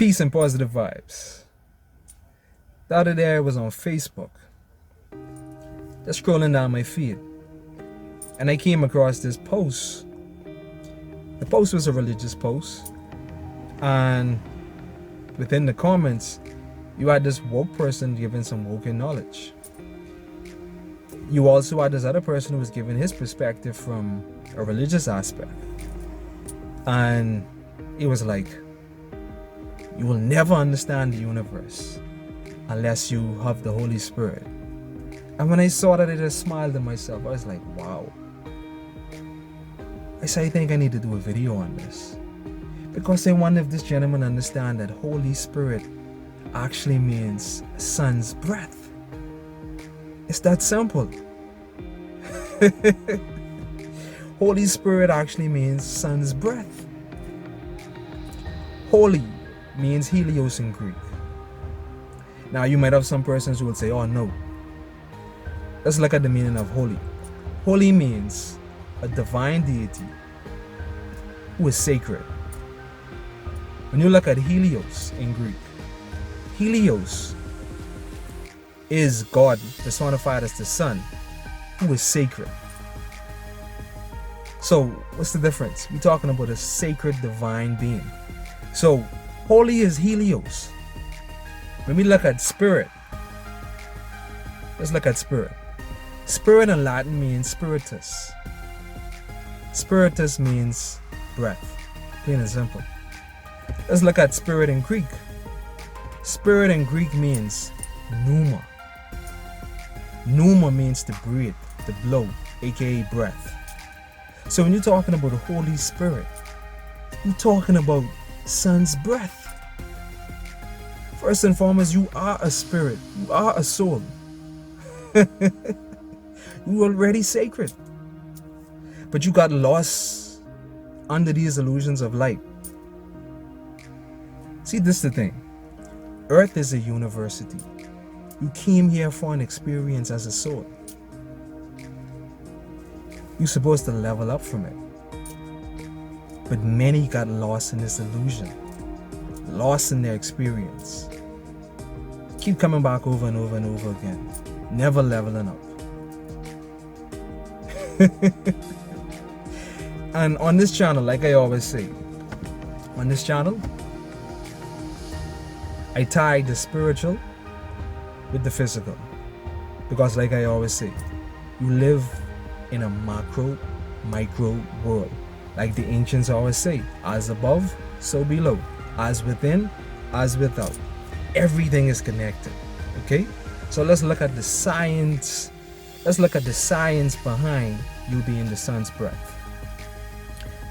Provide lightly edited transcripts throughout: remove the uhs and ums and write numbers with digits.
Peace and positive vibes. The other day I was on Facebook, just scrolling down my feed, and I came across this post. The post was a religious post, and within the comments, you had this woke person giving some woke knowledge. You also had this other person who was giving his perspective from a religious aspect. And it was like, you will never understand the universe unless you have the Holy Spirit. And when I saw that, I just smiled to myself. I was like, wow. I said, I think I need to do a video on this. Because I wonder if this gentleman understands that Holy Spirit actually means son's breath. It's that simple. Holy Spirit actually means son's breath. Holy means Helios in Greek. Now you might have some persons who will say, oh no. Let's look at the meaning of holy. Holy means a divine deity who is sacred. When you look at Helios in Greek, Helios is God personified as the sun, who is sacred. So what's the difference? We're talking about a sacred divine being. So holy is Helios. When we look at spirit, let's look at spirit. Spirit in Latin means spiritus. Spiritus means breath, plain and simple. Let's look at spirit in Greek. Spirit in Greek means pneuma. Pneuma means to breathe, to blow, aka breath. So when you're talking about the Holy Spirit, you're talking about son's breath. First and foremost, you are a spirit. You are a soul. You already sacred. But you got lost under these illusions of light. See, this is the thing. Earth is a university. You came here for an experience as a soul. You're supposed to level up from it. But many got lost in this illusion. Lost in their experience. Keep coming back over and over and over again. Never leveling up. And on this channel, like I always say, on this channel, I tie the spiritual with the physical. Because like I always say, you live in a macro, micro world. Like the ancients always say, as above, so below. As within, as without. Everything is connected. Okay? So let's look at the science. Let's look at the science behind you being the sun's breath.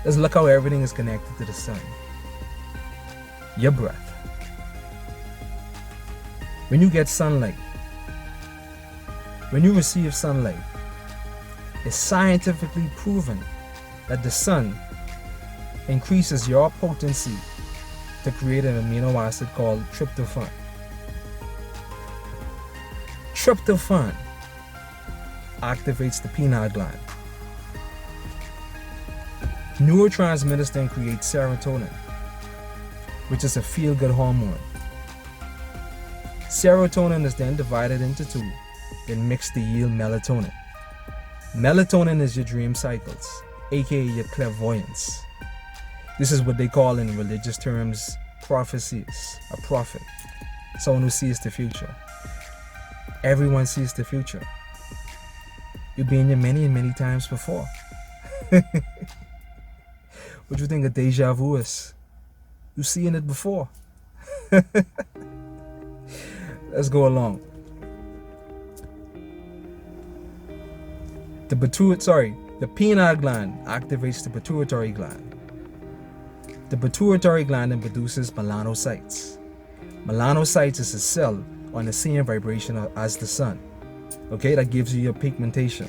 Let's look how everything is connected to the sun. Your breath. When you get sunlight, when you receive sunlight, it's scientifically proven that the sun increases your potency to create an amino acid called tryptophan. Tryptophan activates the pineal gland. Neurotransmitters then create serotonin, which is a feel-good hormone. Serotonin is then divided into two, then mixed to yield melatonin. Melatonin is your dream cycles, aka your clairvoyance. This is what they call in religious terms prophecies, a prophet, someone who sees the future. Everyone sees the future. You've been here many and many times before. What do you think a deja vu is? You've seen it before. Let's go along. The pineal gland activates the pituitary gland. The pituitary gland then produces melanocytes. Melanocytes is a cell on the same vibration as the sun. Okay, that gives you your pigmentation.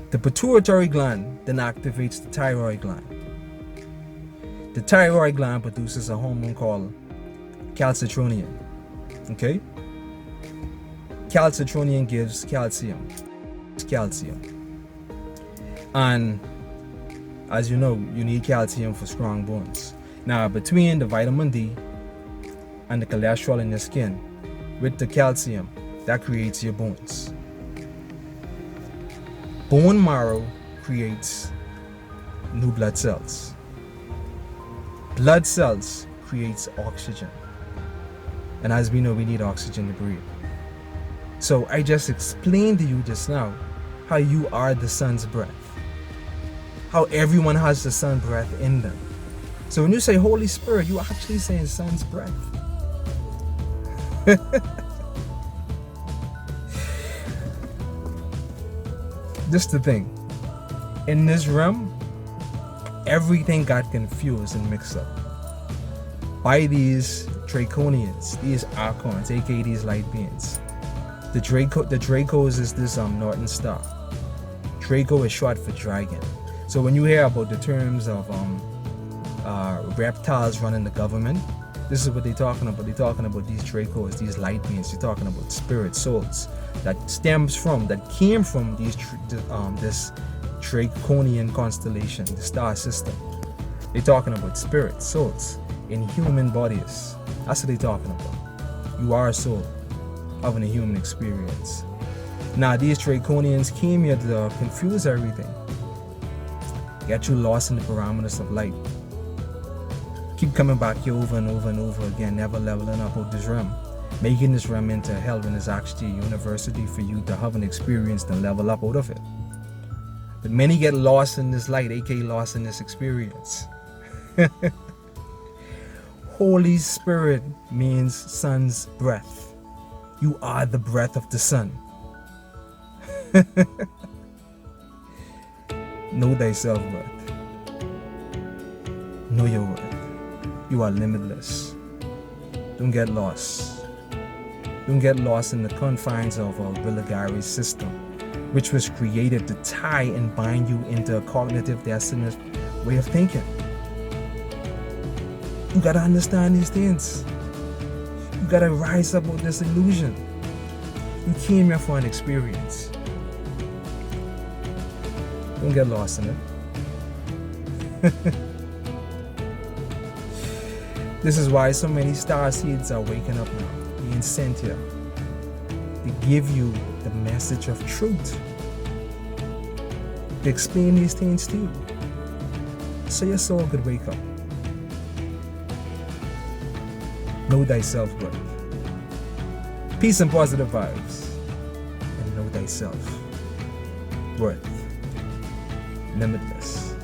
The pituitary gland then activates the thyroid gland. The thyroid gland produces a hormone called calcitronium. Okay? Calcitronium gives calcium. And as you know, you need calcium for strong bones. Now, between the vitamin D and the cholesterol in your skin, with the calcium, that creates your bones. Bone marrow creates new blood cells. Blood cells creates oxygen. And as we know, we need oxygen to breathe. So I just explained to you just now how you are the sun's breath. How everyone has the sun breath in them. So when you say Holy Spirit, you're actually saying sun's breath. This the thing. In this realm, everything got confused and mixed up by these Draconians, these Archons, aka these light beings. The Dracos is this Northern Star. Draco is short for dragon. So when you hear about the terms of reptiles running the government, this is what they're talking about. They're talking about these Dracos, these light beings. They're talking about spirit souls that came from this Draconian constellation, the star system. They're talking about spirit souls in human bodies. That's what they're talking about. You are a soul having a human experience. Now these Draconians came here to confuse everything, get you lost in the parameters of light, keep coming back here over and over and over again, never leveling up with this realm, making this realm into hell when it's actually a university for you to have an experience and level up out of it. But many get lost in this light, aka lost in this experience. Holy Spirit means sun's breath. You are the breath of the sun. Know thyself worth. Know your worth. You are limitless. Don't get lost. Don't get lost in the confines of our Willigari system, which was created to tie and bind you into a cognitive dissonant way of thinking. You gotta understand these things. You gotta rise up with this illusion. You came here for an experience. Don't get lost in it. This is why so many star seeds are waking up now, being sent here. They give you the message of truth. They explain these things to you, so your soul could wake up. Know thyself worth. Peace and positive vibes. And know thyself worth. Limitless.